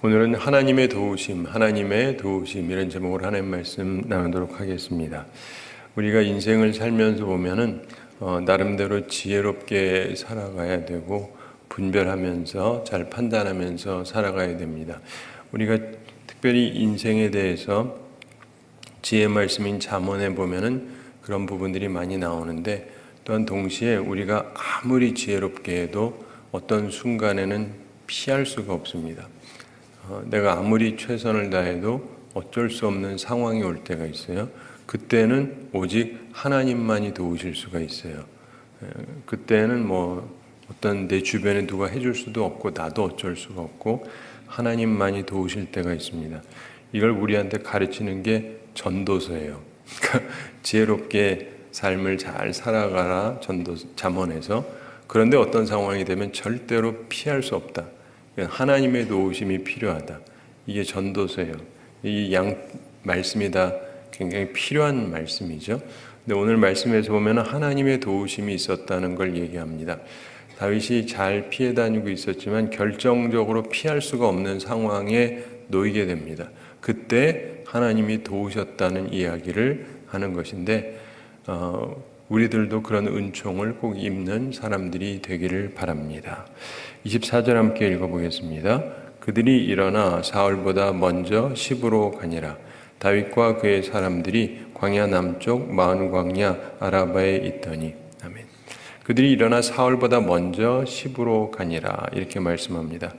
오늘은 하나님의 도우심 이런 제목으로 하나님 말씀 나누도록 하겠습니다. 우리가 인생을 살면서 보면은 나름대로 지혜롭게 살아가야 되고 분별하면서 잘 판단하면서 살아가야 됩니다. 우리가 특별히 인생에 대해서 지혜 말씀인 잠언에 보면은 그런 부분들이 많이 나오는데, 또한 동시에 우리가 아무리 지혜롭게 해도 어떤 순간에는 피할 수가 없습니다. 내가 아무리 최선을 다해도 어쩔 수 없는 상황이 올 때가 있어요. 그때는 오직 하나님만이 도우실 수가 있어요. 그때는 어떤 내 주변에 누가 해줄 수도 없고 나도 어쩔 수가 없고 하나님만이 도우실 때가 있습니다. 이걸 우리한테 가르치는 게 전도서예요. 그러니까 지혜롭게 삶을 잘 살아가라, 잠언에서. 그런데 어떤 상황이 되면 절대로 피할 수 없다. 하나님의 도우심이 필요하다. 이게 전도서예요. 이 양 말씀이 다 굉장히 필요한 말씀이죠. 근데 오늘 말씀에서 보면 하나님의 도우심이 있었다는 걸 얘기합니다. 다윗이 잘 피해 다니고 있었지만 결정적으로 피할 수가 없는 상황에 놓이게 됩니다. 그때 하나님이 도우셨다는 이야기를 하는 것인데, 우리들도 그런 은총을 꼭 입는 사람들이 되기를 바랍니다. 24절 함께 읽어보겠습니다. 그들이 일어나 사울보다 먼저 시브로 가니라. 다윗과 그의 사람들이 광야 남쪽 마흔 광야 아라바에 있더니. 아멘. 그들이 일어나 사울보다 먼저 시브로 가니라, 이렇게 말씀합니다.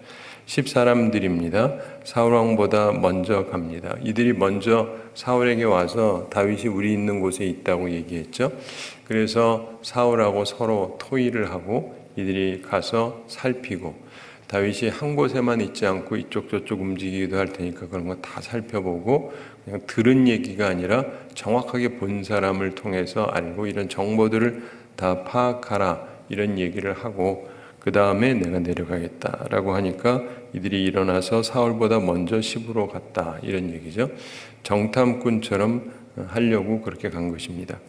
10사람들입니다. 사울왕보다 먼저 갑니다. 이들이 먼저 사울에게 와서 다윗이 우리 있는 곳에 있다고 얘기했죠. 그래서 사울하고 서로 토의를 하고 이들이 가서 살피고, 다윗이 한 곳에만 있지 않고 이쪽 저쪽 움직이기도 할 테니까 그런 거 다 살펴보고, 그냥 들은 얘기가 아니라 정확하게 본 사람을 통해서 알고 이런 정보들을 다 파악하라, 이런 얘기를 하고 그 다음에 내가 내려가겠다라고 하니까 이들이 일어나서 사울보다 먼저 시브로 갔다, 이런 얘기죠. 정탐꾼처럼 하려고 그렇게 간 것입니다.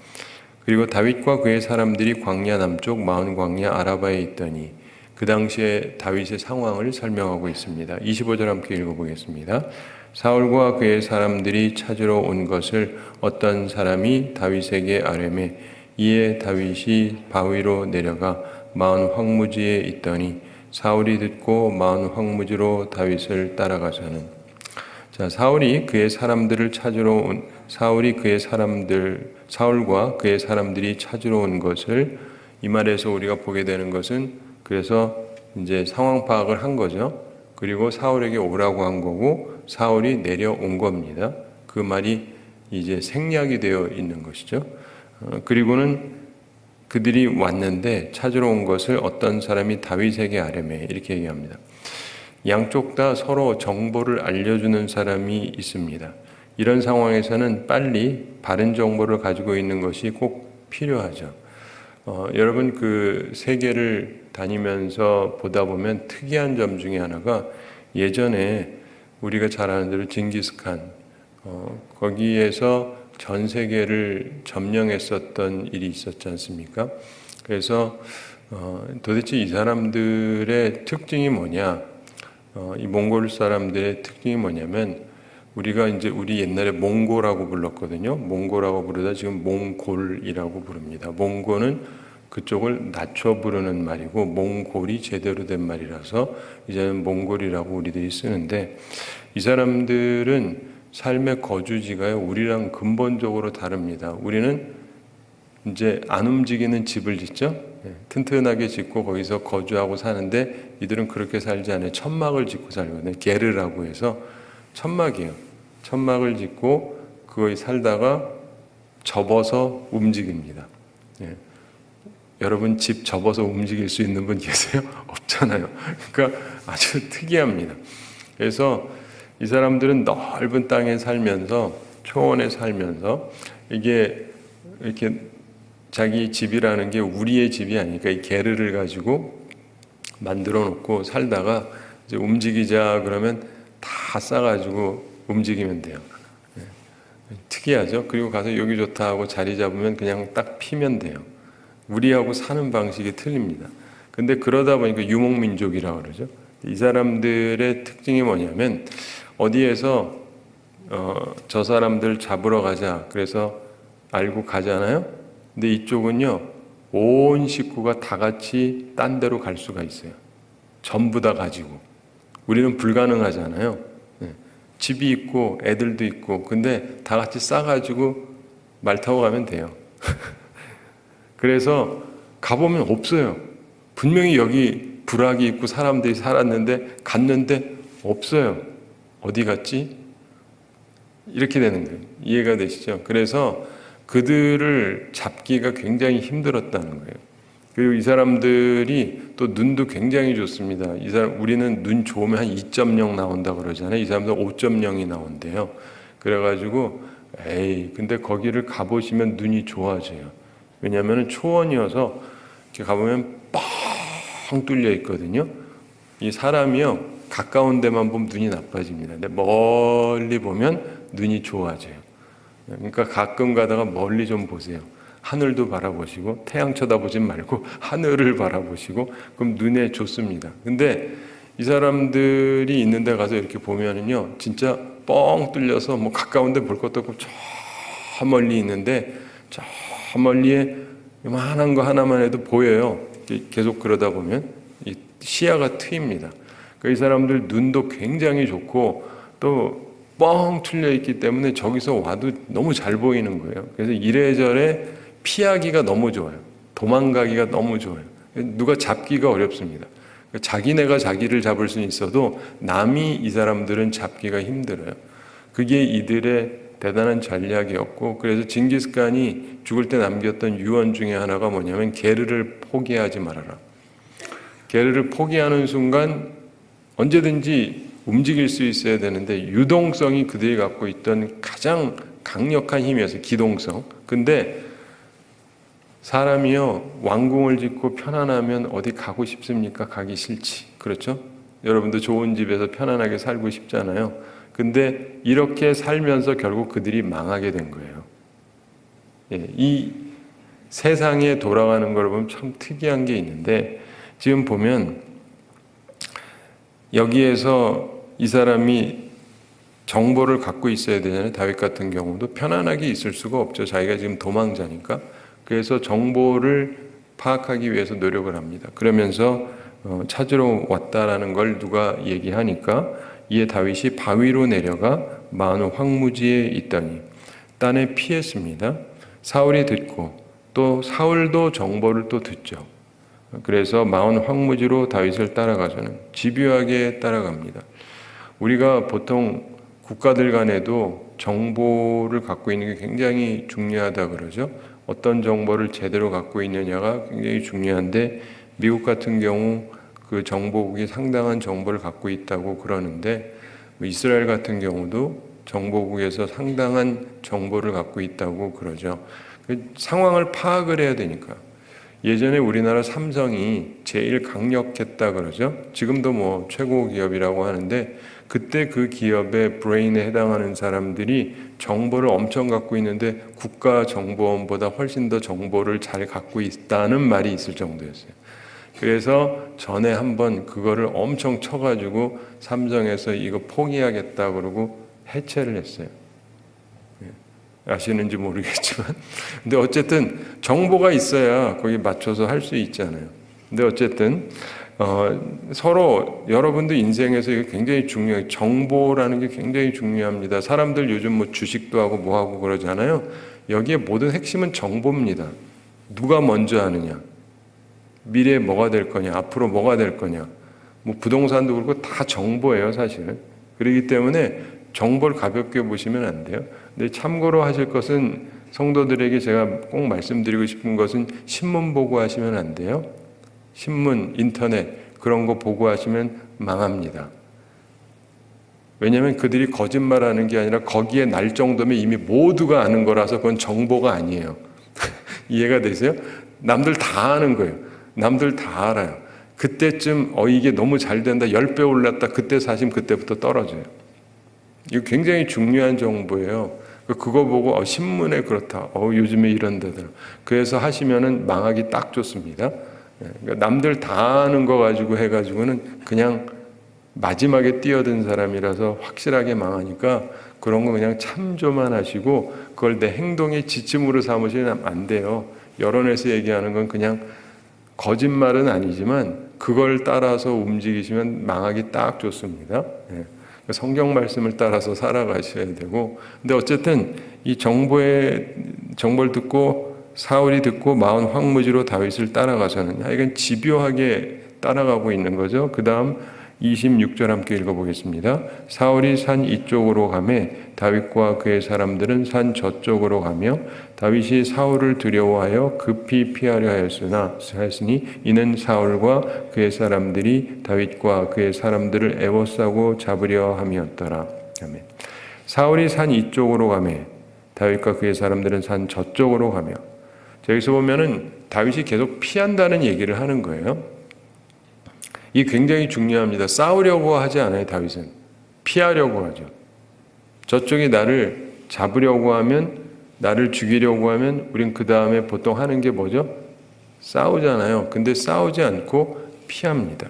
그리고 다윗과 그의 사람들이 광야 남쪽 마흔 광야 아라바에 있더니, 그 당시에 다윗의 상황을 설명하고 있습니다. 25절 함께 읽어보겠습니다. 사울과 그의 사람들이 찾으러 온 것을 어떤 사람이 다윗에게 아뢰매, 이에 다윗이 바위로 내려가 마흔 황무지에 있더니 사울이 듣고 마흔 황무지로 다윗을 따라가서는. 사울과 그의 사람들이 찾으러 온 것을, 이 말에서 우리가 보게 되는 것은, 그래서 이제 상황 파악을 한 거죠. 그리고 사울에게 오라고 한 거고 사울이 내려온 겁니다. 그 말이 이제 생략이 되어 있는 것이죠. 그리고는 그들이 왔는데 찾으러 온 것을 어떤 사람이 다윗에게 아뢰매, 이렇게 얘기합니다. 양쪽 다 서로 정보를 알려주는 사람이 있습니다. 이런 상황에서는 빨리 바른 정보를 가지고 있는 것이 꼭 필요하죠. 여러분, 그 세계를 다니면서 보다 보면 특이한 점 중에 하나가, 예전에 우리가 잘 아는 대로 징기스칸, 거기에서 전 세계를 점령했었던 일이 있었지 않습니까? 그래서 도대체 이 사람들의 특징이 뭐냐, 이 몽골 사람들의 특징이 뭐냐면, 우리가 이제 우리 옛날에 몽고라고 불렀거든요. 몽고라고 부르다 지금 몽골이라고 부릅니다. 몽고는 그쪽을 낮춰 부르는 말이고, 몽골이 제대로 된 말이라서 이제는 몽골이라고 우리들이 쓰는데, 이 사람들은 삶의 거주지가요, 우리랑 근본적으로 다릅니다. 우리는 이제 안 움직이는 집을 짓죠. 튼튼하게 짓고 거기서 거주하고 사는데, 이들은 그렇게 살지 않아요. 천막을 짓고 살거든요. 게르라고 해서 천막이에요. 천막을 짓고 그거에 살다가 접어서 움직입니다. 여러분, 집 접어서 움직일 수 있는 분 계세요? 없잖아요. 그러니까 아주 특이합니다. 그래서 이 사람들은 넓은 땅에 살면서, 초원에 살면서, 이게 이렇게 자기 집이라는 게 우리의 집이 아니니까 이 게르를 가지고 만들어 놓고 살다가 이제 움직이자 그러면 다 싸가지고 움직이면 돼요. 특이하죠? 그리고 가서 여기 좋다 하고 자리 잡으면 그냥 딱 피면 돼요. 우리하고 사는 방식이 틀립니다. 근데 그러다 보니까 유목민족이라고 그러죠. 이 사람들의 특징이 뭐냐면 어디에서 저 사람들 잡으러 가자 그래서 알고 가잖아요. 근데 이쪽은요 온 식구가 다 같이 딴 데로 갈 수가 있어요. 전부 다 가지고. 우리는 불가능하잖아요. 집이 있고 애들도 있고 근데 다 같이 싸가지고 말 타고 가면 돼요. 그래서 가보면 없어요. 분명히 여기 부락이 있고 사람들이 살았는데 갔는데 없어요. 어디 갔지? 이렇게 되는 거예요. 이해가 되시죠? 그래서 그들을 잡기가 굉장히 힘들었다는 거예요. 그리고 이 사람들이 또 눈도 굉장히 좋습니다. 우리는 눈 좋으면 한 2.0 나온다 그러잖아요. 이 사람들 5.0이 나온대요. 그래가지고 근데 거기를 가보시면 눈이 좋아져요. 왜냐하면 초원이어서 이렇게 가보면 뻥 뚫려 있거든요. 이 사람이요 가까운 데만 보면 눈이 나빠집니다. 근데 멀리 보면 눈이 좋아져요. 그러니까 가끔 가다가 멀리 좀 보세요. 하늘도 바라보시고 태양 쳐다보지 말고 하늘을 바라보시고 그럼 눈에 좋습니다. 근데 이 사람들이 있는 데 가서 이렇게 보면은요 진짜 뻥 뚫려서 뭐 가까운 데 볼 것도 없고 저 멀리 있는데 저 멀리에 요만한 거 하나만 해도 보여요. 계속 그러다 보면 이 시야가 트입니다. 그러니까 이 사람들 눈도 굉장히 좋고 또 뻥 뚫려 있기 때문에 저기서 와도 너무 잘 보이는 거예요. 그래서 이래저래 피하기가 너무 좋아요. 도망가기가 너무 좋아요. 누가 잡기가 어렵습니다. 자기네가 자기를 잡을 수는 있어도 남이 이 사람들은 잡기가 힘들어요. 그게 이들의 대단한 전략이었고 그래서 징기스칸이 죽을 때 남겼던 유언 중에 하나가 뭐냐면 게르를 포기하지 말아라. 게르를 포기하는 순간 언제든지 움직일 수 있어야 되는데 유동성이 그들이 갖고 있던 가장 강력한 힘이었어요. 기동성. 근데 사람이요 왕궁을 짓고 편안하면 어디 가고 싶습니까? 가기 싫지. 그렇죠? 여러분도 좋은 집에서 편안하게 살고 싶잖아요. 근데 이렇게 살면서 결국 그들이 망하게 된 거예요. 이 세상에 돌아가는 걸 보면 참 특이한 게 있는데 지금 보면 여기에서 이 사람이 정보를 갖고 있어야 되잖아요. 다윗 같은 경우도 편안하게 있을 수가 없죠. 자기가 지금 도망자니까. 그래서 정보를 파악하기 위해서 노력을 합니다. 그러면서 찾으러 왔다라는 걸 누가 얘기하니까 이에 다윗이 바위로 내려가 마흔 황무지에 있더니 딴에 피했습니다. 사울이 듣고 또 사울도 정보를 또 듣죠. 그래서 마흔 황무지로 다윗을 따라가서는 집요하게 따라갑니다. 우리가 보통 국가들 간에도 정보를 갖고 있는 게 굉장히 중요하다 그러죠. 어떤 정보를 제대로 갖고 있느냐가 굉장히 중요한데 미국 같은 경우 그 정보국이 상당한 정보를 갖고 있다고 그러는데 이스라엘 같은 경우도 정보국에서 상당한 정보를 갖고 있다고 그러죠. 그 상황을 파악을 해야 되니까. 예전에 우리나라 삼성이 제일 강력했다 그러죠. 지금도 뭐 최고 기업이라고 하는데 그때 그 기업의 브레인에 해당하는 사람들이 정보를 엄청 갖고 있는데 국가정보원보다 훨씬 더 정보를 잘 갖고 있다는 말이 있을 정도였어요. 그래서 전에 한번 그거를 엄청 쳐가지고 삼성에서 이거 포기하겠다 그러고 해체를 했어요. 아시는지 모르겠지만 근데 어쨌든 정보가 있어야 거기 맞춰서 할 수 있잖아요. 근데 어쨌든 서로 여러분도 인생에서 이게 굉장히 중요해요. 정보라는 게 굉장히 중요합니다. 사람들 요즘 뭐 주식도 하고 뭐 하고 그러잖아요. 여기에 모든 핵심은 정보입니다. 누가 먼저 하느냐, 미래에 뭐가 될 거냐, 앞으로 뭐가 될 거냐, 뭐 부동산도 그렇고 다 정보예요, 사실은. 그렇기 때문에 정보를 가볍게 보시면 안 돼요. 근데 참고로 하실 것은 성도들에게 제가 꼭 말씀드리고 싶은 것은 신문 보고 하시면 안 돼요. 신문, 인터넷 그런 거 보고 하시면 망합니다. 왜냐하면 그들이 거짓말하는 게 아니라 거기에 날 정도면 이미 모두가 아는 거라서 그건 정보가 아니에요. 이해가 되세요? 남들 다 아는 거예요. 남들 다 알아요. 그때쯤 이게 너무 잘 된다, 10배 올랐다, 그때 사시면 그때부터 떨어져요. 이거 굉장히 중요한 정보예요. 그거 보고 신문에 그렇다, 요즘에 이런 데들, 그래서 하시면은 망하기 딱 좋습니다. 그러니까 남들 다 아는 거 가지고 해가지고는 그냥 마지막에 뛰어든 사람이라서 확실하게 망하니까 그런 거 그냥 참조만 하시고 그걸 내 행동의 지침으로 삼으시면 안 돼요. 여론에서 얘기하는 건 그냥 거짓말은 아니지만 그걸 따라서 움직이시면 망하기 딱 좋습니다. 성경 말씀을 따라서 살아가셔야 되고, 근데 어쨌든 이 정보를 듣고 사울이 듣고 마흔 황무지로 다윗을 따라가서는 하여간 집요하게 따라가고 있는 거죠. 그 다음 26절 함께 읽어보겠습니다. 사울이 산 이쪽으로 가매 다윗과 그의 사람들은 산 저쪽으로 가며 다윗이 사울을 두려워하여 급히 피하려 하였으니 이는 사울과 그의 사람들이 다윗과 그의 사람들을 애워싸고 잡으려 함이었더라. 아멘. 사울이 산 이쪽으로 가매 다윗과 그의 사람들은 산 저쪽으로 가며, 여기서 보면은 다윗이 계속 피한다는 얘기를 하는 거예요. 이 굉장히 중요합니다. 싸우려고 하지 않아요. 다윗은 피하려고 하죠. 저쪽이 나를 잡으려고 하면, 나를 죽이려고 하면 우린 그 다음에 보통 하는 게 뭐죠? 싸우잖아요. 근데 싸우지 않고 피합니다.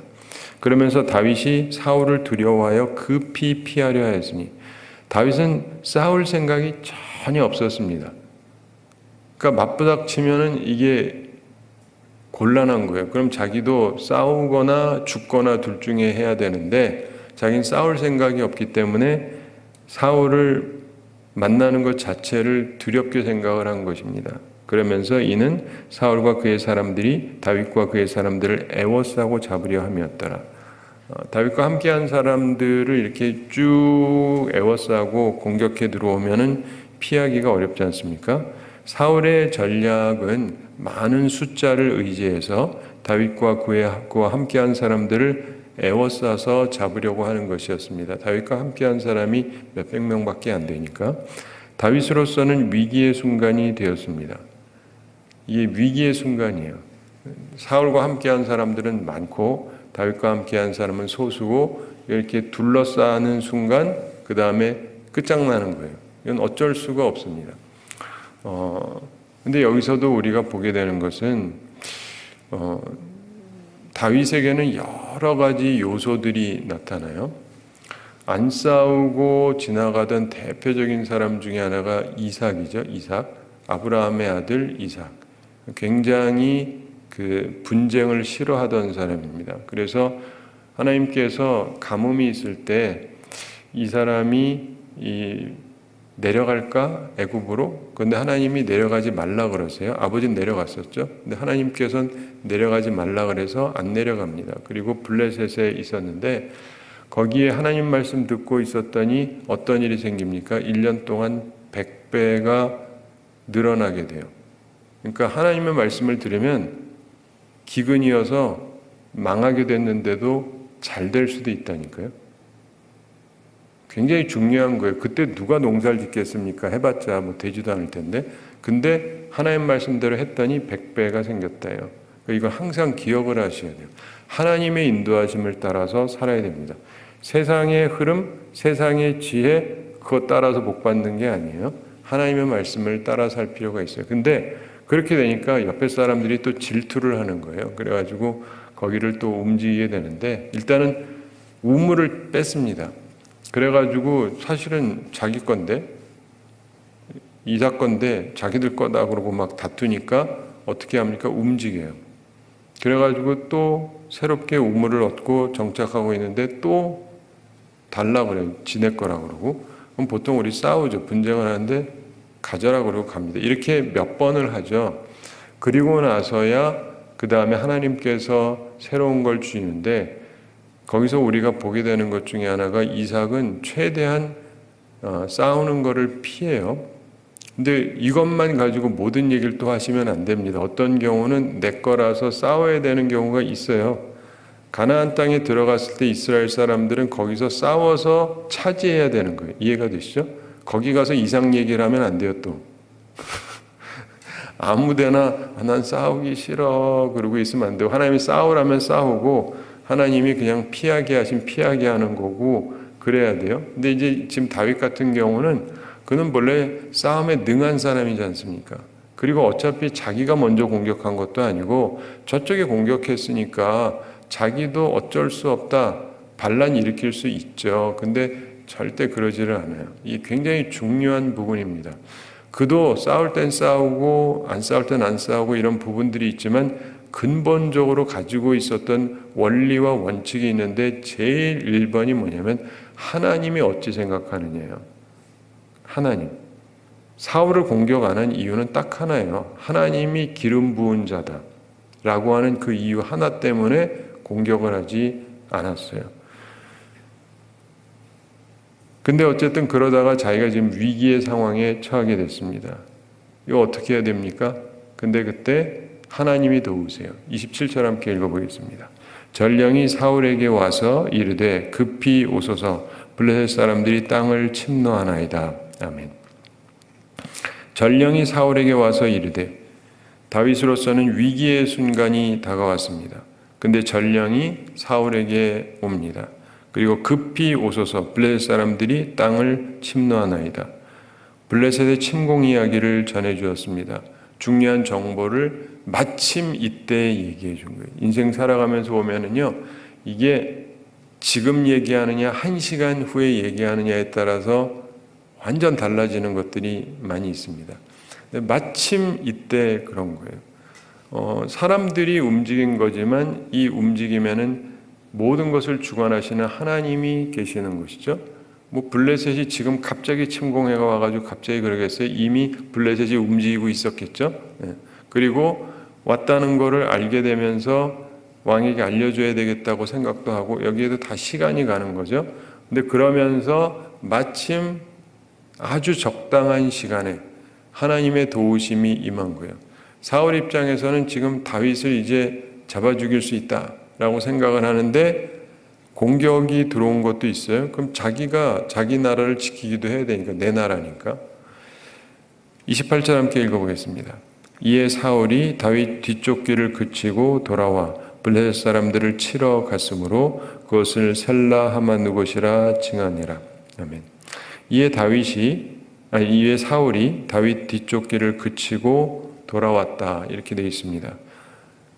그러면서 다윗이 사울을 두려워하여 급히 피하려 하였으니, 다윗은 싸울 생각이 전혀 없었습니다. 그러니까 맞부닥치면은 이게 곤란한 거예요. 그럼 자기도 싸우거나 죽거나 둘 중에 해야 되는데 자기는 싸울 생각이 없기 때문에 사울을 만나는 것 자체를 두렵게 생각을 한 것입니다. 그러면서 이는 사울과 그의 사람들이 다윗과 그의 사람들을 애워싸고 잡으려 함이었더라. 다윗과 함께한 사람들을 이렇게 쭉 애워싸고 공격해 들어오면은 피하기가 어렵지 않습니까? 사울의 전략은 많은 숫자를 의지해서 다윗과 그와 함께한 사람들을 애워싸서 잡으려고 하는 것이었습니다. 다윗과 함께한 사람이 몇백 명밖에 안 되니까 다윗으로서는 위기의 순간이 되었습니다. 이게 위기의 순간이에요. 사울과 함께한 사람들은 많고 다윗과 함께한 사람은 소수고, 이렇게 둘러싸는 순간 그 다음에 끝장나는 거예요. 이건 어쩔 수가 없습니다. 근데 여기서도 우리가 보게 되는 것은 다윗에게는 여러 가지 요소들이 나타나요. 안 싸우고 지나가던 대표적인 사람 중에 하나가 이삭이죠. 이삭, 아브라함의 아들 이삭. 굉장히 그 분쟁을 싫어하던 사람입니다. 그래서 하나님께서 가뭄이 있을 때 이 사람이 내려갈까? 애굽으로? 그런데 하나님이 내려가지 말라 그러세요. 아버지는 내려갔었죠. 근데 하나님께서는 내려가지 말라 그래서 안 내려갑니다. 그리고 블레셋에 있었는데 거기에 하나님 말씀 듣고 있었더니 어떤 일이 생깁니까? 1년 동안 100배가 늘어나게 돼요. 그러니까 하나님의 말씀을 들으면 기근이어서 망하게 됐는데도 잘 될 수도 있다니까요. 굉장히 중요한 거예요. 그때 누가 농사를 짓겠습니까? 해봤자 뭐 되지도 않을 텐데. 근데 하나님 말씀대로 했더니 100배가 생겼다요. 이거 항상 기억을 하셔야 돼요. 하나님의 인도하심을 따라서 살아야 됩니다. 세상의 흐름, 세상의 지혜, 그것 따라서 복 받는 게 아니에요. 하나님의 말씀을 따라 살 필요가 있어요. 근데 그렇게 되니까 옆에 사람들이 또 질투를 하는 거예요. 그래가지고 거기를 또 움직이게 되는데, 일단은 우물을 뺐습니다. 그래가지고 사실은 자기 건데, 이삭 건데 자기들 거다 그러고 막 다투니까 어떻게 합니까? 움직여요. 그래가지고 또 새롭게 우물을 얻고 정착하고 있는데 또 달라 그래요. 지네 거라 그러고. 그럼 보통 우리 싸우죠. 분쟁을 하는데 가져라 그러고 갑니다. 이렇게 몇 번을 하죠. 그리고 나서야 그 다음에 하나님께서 새로운 걸 주시는데, 거기서 우리가 보게 되는 것 중에 하나가 이삭은 최대한 싸우는 거를 피해요. 근데 이것만 가지고 모든 얘기를 또 하시면 안 됩니다. 어떤 경우는 내 거라서 싸워야 되는 경우가 있어요. 가나안 땅에 들어갔을 때 이스라엘 사람들은 거기서 싸워서 차지해야 되는 거예요. 이해가 되시죠? 거기 가서 이삭 얘기를 하면 안 돼요 또. 아무데나 난 싸우기 싫어 그러고 있으면 안 돼요. 하나님이 싸우라면 싸우고 하나님이 그냥 피하게 하신 피하게 하는 거고 그래야 돼요. 근데 이제 지금 다윗 같은 경우는 그는 원래 싸움에 능한 사람이지 않습니까? 그리고 어차피 자기가 먼저 공격한 것도 아니고 저쪽에 공격했으니까 자기도 어쩔 수 없다. 반란 일으킬 수 있죠. 근데 절대 그러지를 않아요. 이게 굉장히 중요한 부분입니다. 그도 싸울 땐 싸우고 안 싸울 땐 안 싸우고 이런 부분들이 있지만 근본적으로 가지고 있었던 원리와 원칙이 있는데 제일 1번이 뭐냐면 하나님이 어찌 생각하느냐예요. 하나님. 사울을 공격 안 한 이유는 딱 하나예요. 하나님이 기름 부은 자다 라고 하는 그 이유 하나 때문에 공격을 하지 않았어요. 근데 어쨌든 그러다가 자기가 지금 위기의 상황에 처하게 됐습니다. 이거 어떻게 해야 됩니까? 근데 그때 하나님이 도우세요. 27절 함께 읽어보겠습니다. 전령이 사울에게 와서 이르되 급히 오소서 블레셋 사람들이 땅을 침노하나이다. 아멘. 전령이 사울에게 와서 이르되 다윗으로서는 위기의 순간이 다가왔습니다. 근데 전령이 사울에게 옵니다. 그리고 급히 오소서 블레셋 사람들이 땅을 침노하나이다. 블레셋의 침공 이야기를 전해주었습니다. 중요한 정보를 마침 이때 얘기해 준 거예요. 인생 살아가면서 보면은요, 이게 지금 얘기하느냐, 1시간 후에 얘기하느냐에 따라서 완전 달라지는 것들이 많이 있습니다. 마침 이때 그런 거예요. 사람들이 움직인 거지만 이 움직임에는 모든 것을 주관하시는 하나님이 계시는 것이죠. 뭐 블레셋이 지금 갑자기 침공해가 와가지고 갑자기 그러겠어요? 이미 블레셋이 움직이고 있었겠죠. 그리고 왔다는 것을 알게 되면서 왕에게 알려줘야 되겠다고 생각도 하고 여기에도 다 시간이 가는 거죠. 근데 그러면서 마침 아주 적당한 시간에 하나님의 도우심이 임한 거예요. 사울 입장에서는 지금 다윗을 이제 잡아 죽일 수 있다라고 생각을 하는데 공격이 들어온 것도 있어요. 그럼 자기가 자기 나라를 지키기도 해야 되니까, 내 나라니까. 28절 함께 읽어보겠습니다. 이에 사울이 다윗 뒤쪽 길을 그치고 돌아와 블레셋 사람들을 치러 갔으므로 그것을 셀라 하마누곳이라 칭하니라. 아멘. 이에 사울이 다윗 뒤쪽 길을 그치고 돌아왔다 이렇게 되어 있습니다.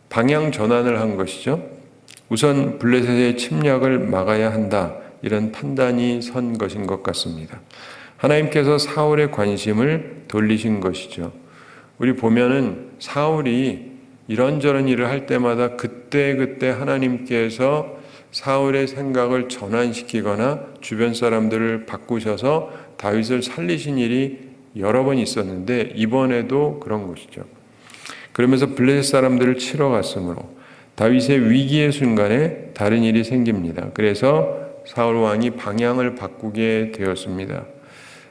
방향 전환을 한 것이죠. 우선 블레셋의 침략을 막아야 한다 이런 판단이 선 것인 것 같습니다. 하나님께서 사울의 관심을 돌리신 것이죠. 우리 보면은 사울이 이런저런 일을 할 때마다 그때 하나님께서 사울의 생각을 전환시키거나 주변 사람들을 바꾸셔서 다윗을 살리신 일이 여러 번 있었는데 이번에도 그런 것이죠. 그러면서 블레셋 사람들을 치러 갔으므로 다윗의 위기의 순간에 다른 일이 생깁니다. 그래서 사울 왕이 방향을 바꾸게 되었습니다.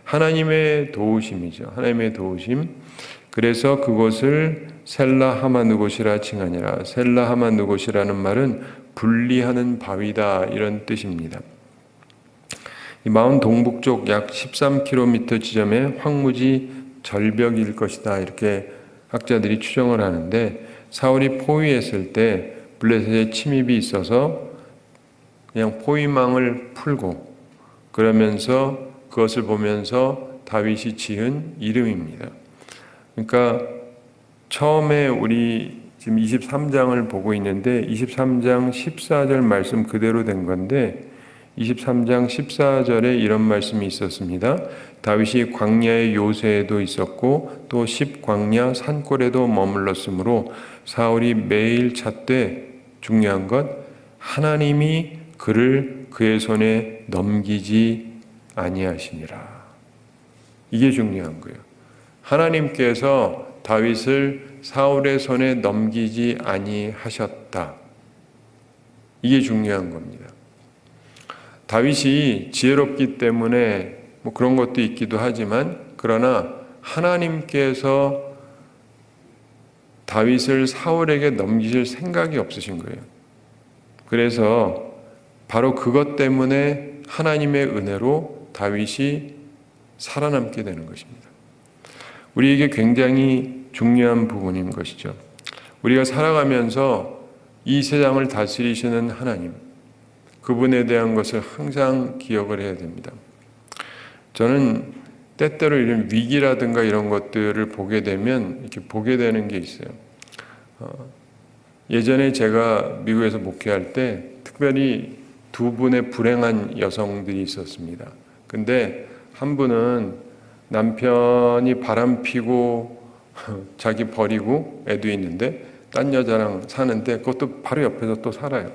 하나님의 도우심이죠. 하나님의 도우심. 그래서 그곳을 셀라 하마누곳이라 칭하니라. 셀라 하마누곳이라는 말은 분리하는 바위다 이런 뜻입니다. 이 마운 동북쪽 약 13km 지점의 황무지 절벽일 것이다 이렇게 학자들이 추정을 하는데 사울이 포위했을 때 블레셋의 침입이 있어서 그냥 포위망을 풀고 그러면서 그것을 보면서 다윗이 지은 이름입니다. 그러니까 처음에 우리 지금 23장을 보고 있는데 23장 14절 말씀 그대로 된 건데 23장 14절에 이런 말씀이 있었습니다. 다윗이 광야의 요새에도 있었고 또 십광야 산골에도 머물렀으므로 사울이 매일 찾되 중요한 것 하나님이 그를 그의 손에 넘기지 아니하시니라. 이게 중요한 거예요. 하나님께서 다윗을 사울의 손에 넘기지 아니하셨다. 이게 중요한 겁니다. 다윗이 지혜롭기 때문에 뭐 그런 것도 있기도 하지만 그러나 하나님께서 다윗을 사울에게 넘기실 생각이 없으신 거예요. 그래서 바로 그것 때문에 하나님의 은혜로 다윗이 살아남게 되는 것입니다. 우리에게 굉장히 중요한 부분인 것이죠. 우리가 살아가면서 이 세상을 다스리시는 하나님, 그분에 대한 것을 항상 기억을 해야 됩니다. 저는 때때로 이런 위기라든가 이런 것들을 보게 되면 이렇게 보게 되는 게 있어요. 예전에 제가 미국에서 목회할 때 특별히 두 분의 불행한 여성들이 있었습니다. 근데 한 분은 남편이 바람 피고 자기 버리고 애도 있는데 딴 여자랑 사는데 그것도 바로 옆에서 또 살아요.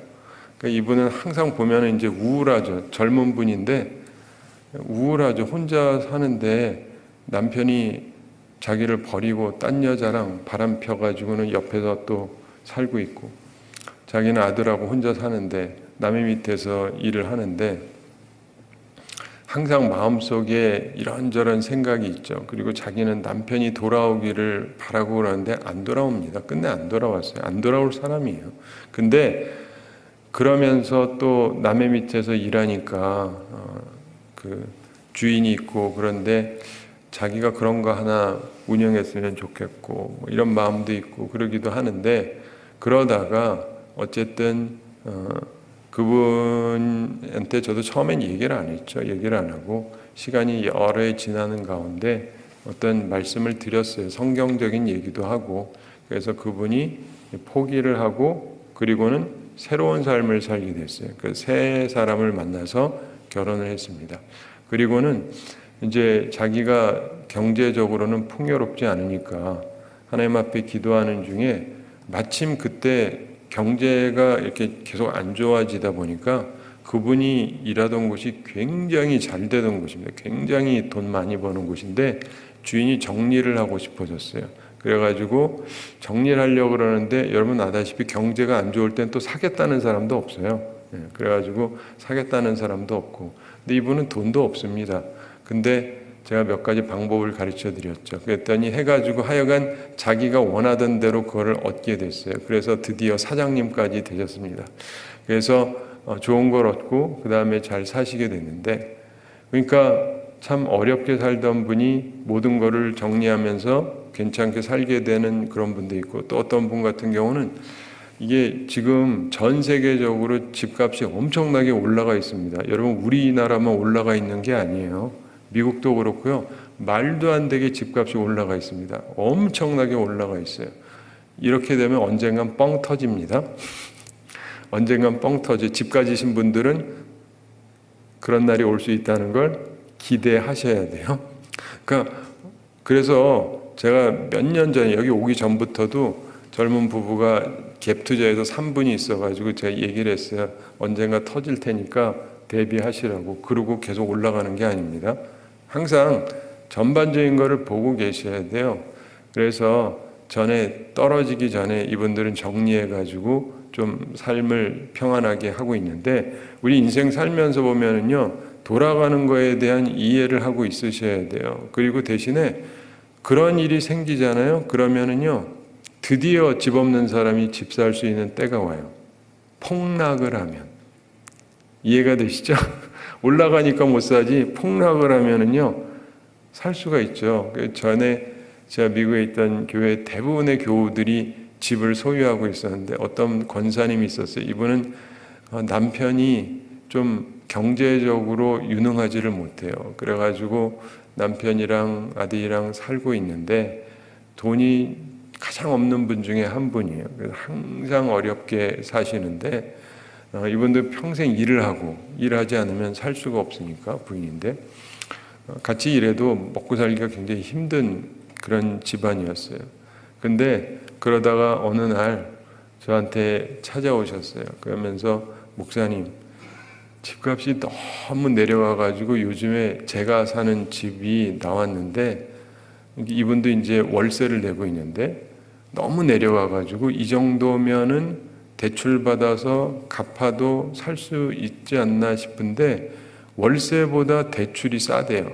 그러니까 이분은 항상 보면 이제 우울하죠. 젊은 분인데 우울하죠. 혼자 사는데 남편이 자기를 버리고 딴 여자랑 바람 펴가지고는 옆에서 또 살고 있고, 자기는 아들하고 혼자 사는데 남의 밑에서 일을 하는데 항상 마음속에 이런저런 생각이 있죠. 그리고 자기는 남편이 돌아오기를 바라고 그러는데 안 돌아옵니다. 끝내 안 돌아왔어요. 안 돌아올 사람이에요. 근데 그러면서 또 남의 밑에서 일하니까 그 주인이 있고 그런데 자기가 그런 거 하나 운영했으면 좋겠고 뭐 이런 마음도 있고 그러기도 하는데, 그러다가 어쨌든 그분한테 저도 처음엔 얘기를 안 했죠. 얘기를 안 하고 시간이 여러 해 지나는 가운데 어떤 말씀을 드렸어요. 성경적인 얘기도 하고. 그래서 그분이 포기를 하고 그리고는 새로운 삶을 살게 됐어요. 그 새 사람을 만나서 결혼을 했습니다. 그리고는 이제 자기가 경제적으로는 풍요롭지 않으니까 하나님 앞에 기도하는 중에 마침 그때 경제가 이렇게 계속 안 좋아지다 보니까 그분이 일하던 곳이 굉장히 잘 되던 곳입니다. 굉장히 돈 많이 버는 곳인데 주인이 정리를 하고 싶어졌어요. 그래가지고 정리를 하려고 그러는데 여러분 아다시피 경제가 안 좋을 땐 또 사겠다는 사람도 없어요. 그래가지고 사겠다는 사람도 없고, 근데 이분은 돈도 없습니다. 근데 제가 몇 가지 방법을 가르쳐 드렸죠. 그랬더니 해가지고 하여간 자기가 원하던 대로 그거를 얻게 됐어요. 그래서 드디어 사장님까지 되셨습니다. 그래서 좋은 걸 얻고 그 다음에 잘 사시게 됐는데, 그러니까 참 어렵게 살던 분이 모든 거를 정리하면서 괜찮게 살게 되는 그런 분도 있고, 또 어떤 분 같은 경우는 이게 지금 전 세계적으로 집값이 엄청나게 올라가 있습니다. 여러분 우리나라만 올라가 있는 게 아니에요. 미국도 그렇고요. 말도 안 되게 집값이 올라가 있습니다. 엄청나게 올라가 있어요. 이렇게 되면 언젠간 뻥 터집니다. 언젠간 뻥 터져. 집 가지신 분들은 그런 날이 올 수 있다는 걸 기대하셔야 돼요. 그래서 제가 몇 년 전에 여기 오기 전부터도 젊은 부부가 갭 투자에서 3분이 있어가지고 제가 얘기를 했어요. 언젠가 터질 테니까 대비하시라고. 그러고 계속 올라가는 게 아닙니다. 항상 전반적인 거를 보고 계셔야 돼요. 그래서 전에 떨어지기 전에 이분들은 정리해가지고 좀 삶을 평안하게 하고 있는데, 우리 인생 살면서 보면은요, 돌아가는 거에 대한 이해를 하고 있으셔야 돼요. 그리고 대신에 그런 일이 생기잖아요. 그러면은요, 드디어 집 없는 사람이 집 살 수 있는 때가 와요. 폭락을 하면. 이해가 되시죠? 올라가니까 못 사지 폭락을 하면은요 살 수가 있죠. 전에 제가 미국에 있던 교회 대부분의 교우들이 집을 소유하고 있었는데 어떤 권사님이 있었어요. 이분은 남편이 좀 경제적으로 유능하지를 못해요. 그래가지고 남편이랑 아들이랑 살고 있는데 돈이 가장 없는 분 중에 한 분이에요. 그래서 항상 어렵게 사시는데 이분도 평생 일을 하고 일하지 않으면 살 수가 없으니까, 부인인데 같이 일해도 먹고 살기가 굉장히 힘든 그런 집안이었어요. 근데 그러다가 어느 날 저한테 찾아오셨어요. 그러면서 목사님, 집값이 너무 내려와가지고 요즘에 제가 사는 집이 나왔는데, 이분도 이제 월세를 내고 있는데 너무 내려와가지고 이 정도면은 대출 받아서 갚아도 살 수 있지 않나 싶은데 월세보다 대출이 싸대요.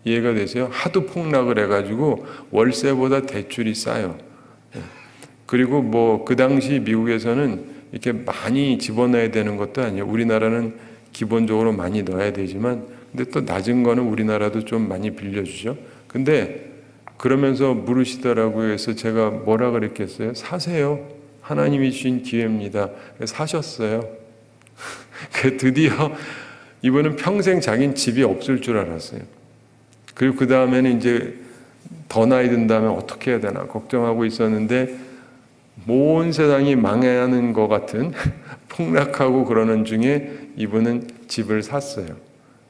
이해가 되세요? 하도 폭락을 해가지고 월세보다 대출이 싸요. 그리고 뭐 그 당시 미국에서는 이렇게 많이 집어넣어야 되는 것도 아니에요. 우리나라는 기본적으로 많이 넣어야 되지만, 근데 또 낮은 거는 우리나라도 좀 많이 빌려주죠. 근데 그러면서 물으시더라고요. 그래서 제가 뭐라 그랬겠어요? 사세요. 하나님이 주신 기회입니다. 사셨어요. 드디어 이분은 평생 자기는 집이 없을 줄 알았어요. 그리고 그 다음에는 이제 더 나이 든다면 어떻게 해야 되나 걱정하고 있었는데 온 세상이 망하는 것 같은 폭락하고 그러는 중에 이분은 집을 샀어요.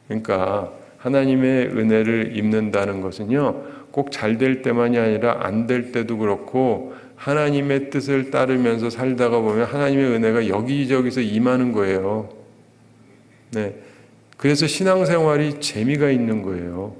그러니까 하나님의 은혜를 입는다는 것은요, 꼭 잘 될 때만이 아니라 안 될 때도 그렇고 하나님의 뜻을 따르면서 살다가 보면 하나님의 은혜가 여기저기서 임하는 거예요. 네. 그래서 신앙생활이 재미가 있는 거예요.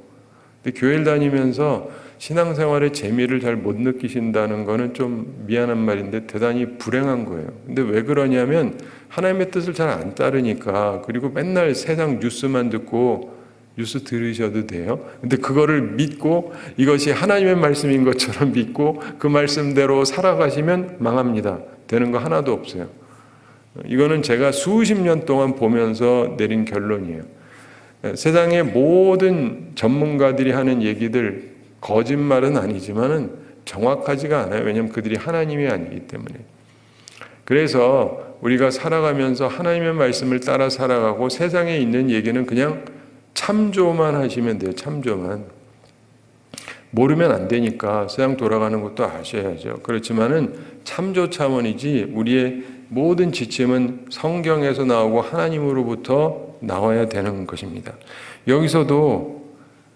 근데 교회를 다니면서 신앙생활의 재미를 잘 못 느끼신다는 거는 좀 미안한 말인데 대단히 불행한 거예요. 근데 왜 그러냐면 하나님의 뜻을 잘 안 따르니까. 그리고 맨날 세상 뉴스만 듣고, 뉴스 들으셔도 돼요. 근데 그거를 믿고 이것이 하나님의 말씀인 것처럼 믿고 그 말씀대로 살아가시면 망합니다. 되는 거 하나도 없어요. 이거는 제가 수십 년 동안 보면서 내린 결론이에요. 세상의 모든 전문가들이 하는 얘기들 거짓말은 아니지만은 정확하지가 않아요. 왜냐하면 그들이 하나님이 아니기 때문에. 그래서 우리가 살아가면서 하나님의 말씀을 따라 살아가고 세상에 있는 얘기는 그냥 참조만 하시면 돼요. 참조만. 모르면 안 되니까 세상 돌아가는 것도 아셔야죠. 그렇지만은 참조 차원이지 우리의 모든 지침은 성경에서 나오고 하나님으로부터 나와야 되는 것입니다. 여기서도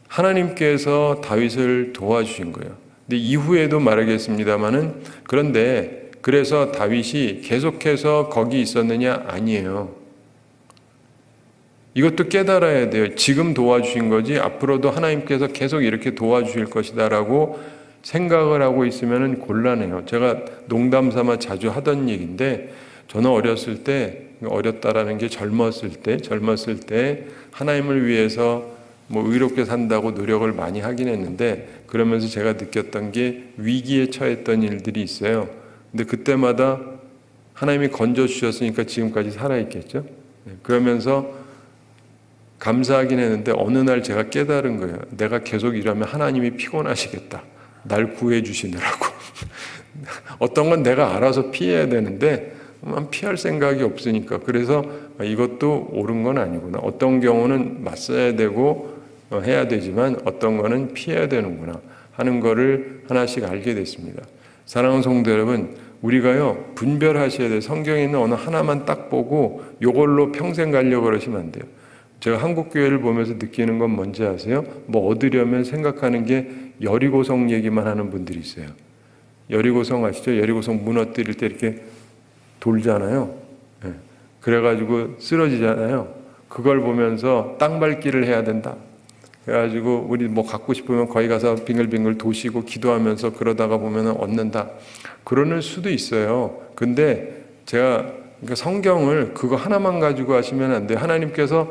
하나님께서 다윗을 도와주신 거예요. 근데 이후에도 말하겠습니다만은 그런데 그래서 다윗이 계속해서 거기 있었느냐? 아니에요. 이것도 깨달아야 돼요. 지금 도와주신 거지 앞으로도 하나님께서 계속 이렇게 도와주실 것이다라고 생각을 하고 있으면 곤란해요. 제가 농담 삼아 자주 하던 얘기인데 저는 어렸을 때, 어렸다라는 게 젊었을 때 하나님을 위해서 뭐 의롭게 산다고 노력을 많이 하긴 했는데 그러면서 제가 느꼈던 게 위기에 처했던 일들이 있어요. 근데 그때마다 하나님이 건져주셨으니까 지금까지 살아있겠죠. 그러면서 감사하긴 했는데 어느 날 제가 깨달은 거예요. 내가 계속 이러면 하나님이 피곤하시겠다. 날 구해 주시느라고. 어떤 건 내가 알아서 피해야 되는데 피할 생각이 없으니까. 그래서 이것도 옳은 건 아니구나. 어떤 경우는 맞서야 되고 해야 되지만 어떤 거는 피해야 되는구나 하는 거를 하나씩 알게 됐습니다. 사랑하는 성도 여러분, 우리가요 분별하셔야 돼요. 성경에 있는 어느 하나만 딱 보고 이걸로 평생 가려고 그러시면 안 돼요. 제가 한국교회를 보면서 느끼는 건 뭔지 아세요? 뭐 얻으려면 생각하는 게 여리고성 얘기만 하는 분들이 있어요. 여리고성 아시죠? 여리고성 무너뜨릴 때 이렇게 돌잖아요. 네. 그래가지고 쓰러지잖아요. 그걸 보면서 땅 밟기를 해야 된다. 그래가지고 우리 뭐 갖고 싶으면 거기 가서 빙글빙글 도시고 기도하면서 그러다가 보면 얻는다. 그러는 수도 있어요. 근데 제가 그러니까 성경을 그거 하나만 가지고 하시면 안 돼요. 하나님께서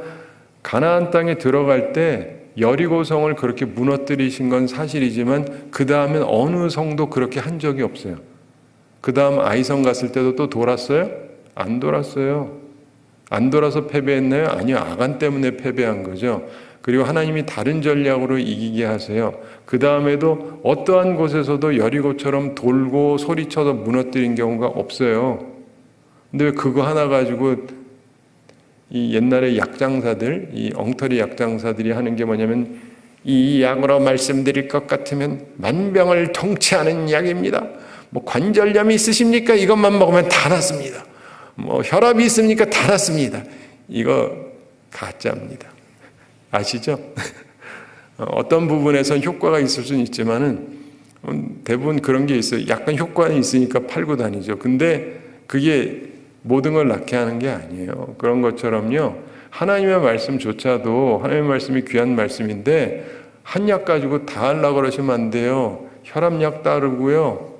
가나안 땅에 들어갈 때 여리고성을 그렇게 무너뜨리신 건 사실이지만 그 다음엔 어느 성도 그렇게 한 적이 없어요. 그 다음 아이성 갔을 때도 또 돌았어요? 안 돌았어요. 안 돌아서 패배했나요? 아니요. 아간 때문에 패배한 거죠. 그리고 하나님이 다른 전략으로 이기게 하세요. 그 다음에도 어떠한 곳에서도 여리고처럼 돌고 소리쳐서 무너뜨린 경우가 없어요. 근데 왜 그거 하나 가지고 이 옛날에 약장사들, 이 엉터리 약장사들이 하는 게 뭐냐면 이 약으로 말씀드릴 것 같으면 만병을 통치하는 약입니다. 뭐 관절염이 있으십니까? 이것만 먹으면 다 낫습니다. 뭐 혈압이 있습니까? 다 낫습니다. 이거 가짜입니다. 아시죠? 어떤 부분에선 효과가 있을 수는 있지만은 대부분 그런 게 있어요. 약간 효과는 있으니까 팔고 다니죠. 근데 그게 모든 걸 낫게 하는 게 아니에요. 그런 것처럼요. 하나님의 말씀조차도 하나님의 말씀이 귀한 말씀인데 한 약 가지고 다 하려고 그러시면 안 돼요. 혈압약 따르고요.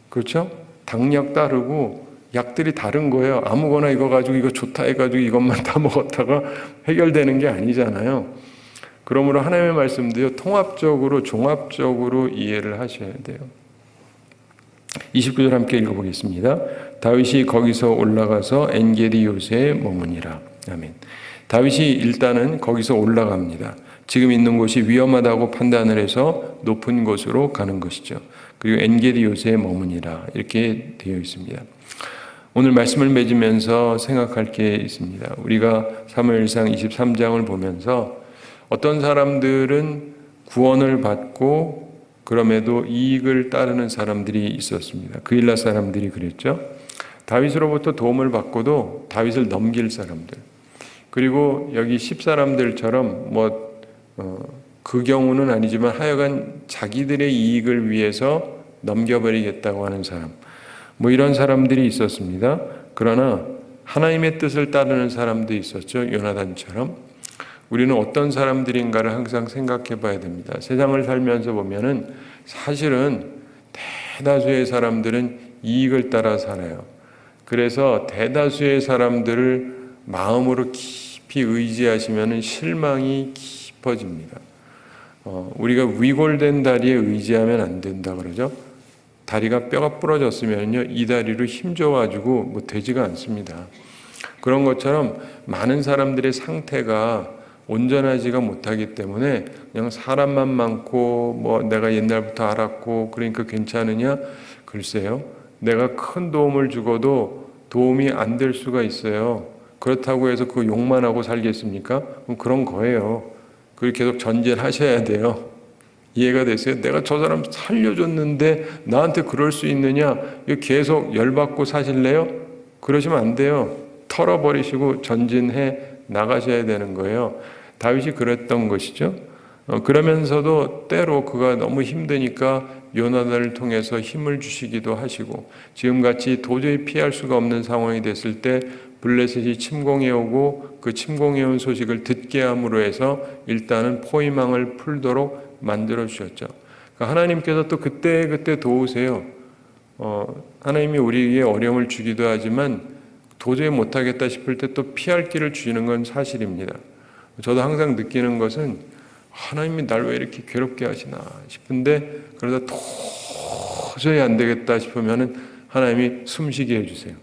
그렇죠? 당약 따르고 약들이 다른 거예요. 아무거나 이거 가지고 이거 좋다 해가지고 이것만 다 먹었다가 해결되는 게 아니잖아요. 그러므로 하나님의 말씀도요. 통합적으로 종합적으로 이해를 하셔야 돼요. 29절 함께 읽어보겠습니다. 다윗이 거기서 올라가서 엔게디 요새에 머무니라. 아멘. 다윗이 일단은 거기서 올라갑니다. 지금 있는 곳이 위험하다고 판단을 해서 높은 곳으로 가는 것이죠. 그리고 엔게디 요새에 머무니라 이렇게 되어 있습니다. 오늘 말씀을 맺으면서 생각할 게 있습니다. 우리가 사무엘상 23장을 보면서 어떤 사람들은 구원을 받고 그럼에도 이익을 따르는 사람들이 있었습니다. 그일라 사람들이 그랬죠. 다윗으로부터 도움을 받고도 다윗을 넘길 사람들, 그리고 여기 10사람들처럼 그 경우는 아니지만 하여간 자기들의 이익을 위해서 넘겨버리겠다고 하는 사람, 이런 사람들이 있었습니다. 그러나 하나님의 뜻을 따르는 사람도 있었죠. 요나단처럼. 우리는 어떤 사람들인가를 항상 생각해 봐야 됩니다. 세상을 살면서 보면은 사실은 대다수의 사람들은 이익을 따라 살아요. 그래서 대다수의 사람들을 마음으로 깊이 의지하시면은 실망이 깊어집니다. 우리가 위골된 다리에 의지하면 안 된다 그러죠. 다리가 뼈가 부러졌으면요, 이 다리로 힘줘가지고 되지가 않습니다. 그런 것처럼 많은 사람들의 상태가 온전하지가 못하기 때문에 그냥 사람만 많고 내가 옛날부터 알았고 그러니까 괜찮으냐? 글쎄요. 내가 큰 도움을 주고도 도움이 안 될 수가 있어요. 그렇다고 해서 그 욕만 하고 살겠습니까? 그런 거예요. 그걸 계속 전제하셔야 돼요. 이해가 됐어요? 내가 저 사람 살려줬는데 나한테 그럴 수 있느냐? 계속 열받고 사실래요? 그러시면 안 돼요. 털어버리시고 전진해 나가셔야 되는 거예요. 다윗이 그랬던 것이죠. 그러면서도 때로 그가 너무 힘드니까 요나단을 통해서 힘을 주시기도 하시고, 지금같이 도저히 피할 수가 없는 상황이 됐을 때 블레셋이 침공해 오고 그 침공해 온 소식을 듣게 함으로 해서 일단은 포위망을 풀도록 만들어 주셨죠. 하나님께서 또 그때 도우세요. 하나님이 우리에게 어려움을 주기도 하지만 도저히 못하겠다 싶을 때 또 피할 길을 주시는 건 사실입니다. 저도 항상 느끼는 것은 하나님이 날 왜 이렇게 괴롭게 하시나 싶은데, 그러다 도저히 안 되겠다 싶으면은 하나님이 숨쉬게 해주세요.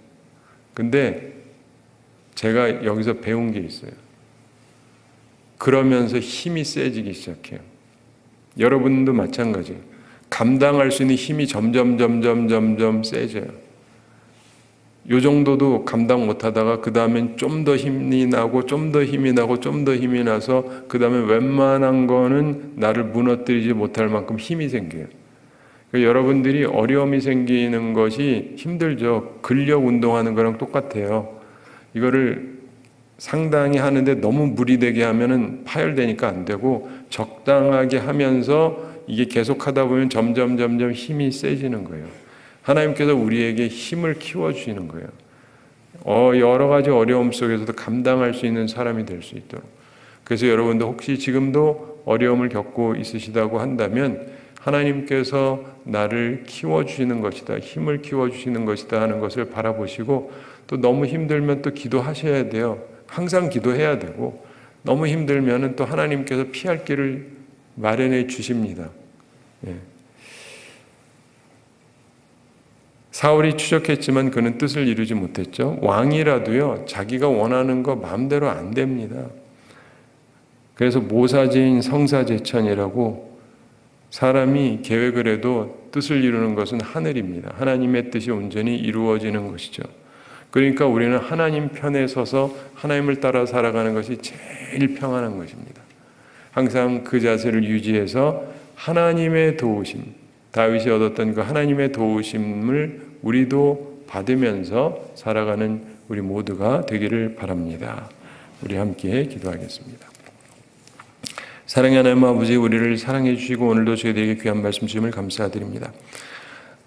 근데 제가 여기서 배운 게 있어요. 그러면서 힘이 세지기 시작해요. 여러분도 마찬가지예요. 감당할 수 있는 힘이 점점 세져요. 요 정도도 감당 못하다가 그 다음엔 좀 더 힘이 나고 좀 더 힘이 나고 좀 더 힘이 나서 그 다음에 웬만한 거는 나를 무너뜨리지 못할 만큼 힘이 생겨요. 그러니까 여러분들이 어려움이 생기는 것이 힘들죠. 근력 운동하는 거랑 똑같아요. 이거를 상당히 하는데 너무 무리되게 하면은 파열되니까 안 되고, 적당하게 하면서 이게 계속 하다 보면 점점 힘이 세지는 거예요. 하나님께서 우리에게 힘을 키워주시는 거예요. 여러 가지 어려움 속에서도 감당할 수 있는 사람이 될 수 있도록. 그래서 여러분도 혹시 지금도 어려움을 겪고 있으시다고 한다면 하나님께서 나를 키워주시는 것이다, 힘을 키워주시는 것이다 하는 것을 바라보시고, 또 너무 힘들면 또 기도하셔야 돼요. 항상 기도해야 되고, 너무 힘들면 또 하나님께서 피할 길을 마련해 주십니다. 예. 사울이 추적했지만 그는 뜻을 이루지 못했죠. 왕이라도요, 자기가 원하는 거 마음대로 안 됩니다. 그래서 모사제인 성사제천이라고, 사람이 계획을 해도 뜻을 이루는 것은 하늘입니다. 하나님의 뜻이 온전히 이루어지는 것이죠. 그러니까 우리는 하나님 편에 서서 하나님을 따라 살아가는 것이 제일 평안한 것입니다. 항상 그 자세를 유지해서 하나님의 도우심, 다윗이 얻었던 그 하나님의 도우심을 우리도 받으면서 살아가는 우리 모두가 되기를 바랍니다. 우리 함께 기도하겠습니다. 사랑의 하나님 아버지, 우리를 사랑해 주시고 오늘도 저희들에게 귀한 말씀 주심을 감사드립니다.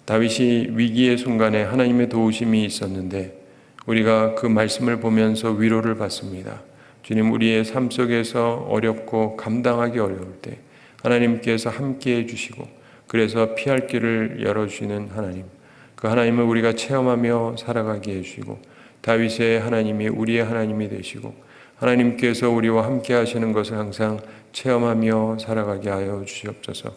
다윗이 위기의 순간에 하나님의 도우심이 있었는데 우리가 그 말씀을 보면서 위로를 받습니다. 주님, 우리의 삶 속에서 어렵고 감당하기 어려울 때 하나님께서 함께해 주시고, 그래서 피할 길을 열어주시는 하나님, 그 하나님을 우리가 체험하며 살아가게 해주시고, 다윗의 하나님이 우리의 하나님이 되시고 하나님께서 우리와 함께 하시는 것을 항상 체험하며 살아가게 하여 주시옵소서.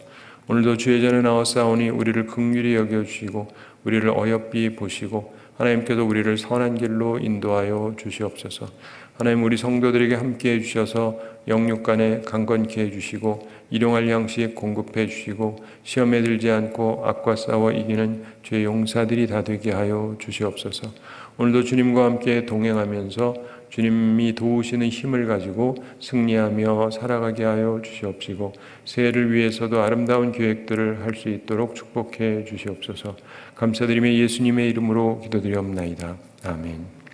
오늘도 주의 전에 나와싸우니 우리를 긍휼히 여겨주시고 우리를 어여삐 보시고 하나님께서 우리를 선한 길로 인도하여 주시옵소서. 하나님, 우리 성도들에게 함께해 주셔서 영육간에 강건케 해주시고 일용할 양식 공급해 주시고 시험에 들지 않고 악과 싸워 이기는 주의 용사들이 다 되게 하여 주시옵소서. 오늘도 주님과 함께 동행하면서 주님이 도우시는 힘을 가지고 승리하며 살아가게 하여 주시옵시고 새해를 위해서도 아름다운 계획들을 할 수 있도록 축복해 주시옵소서. 감사드리며 예수님의 이름으로 기도드리옵나이다. 아멘.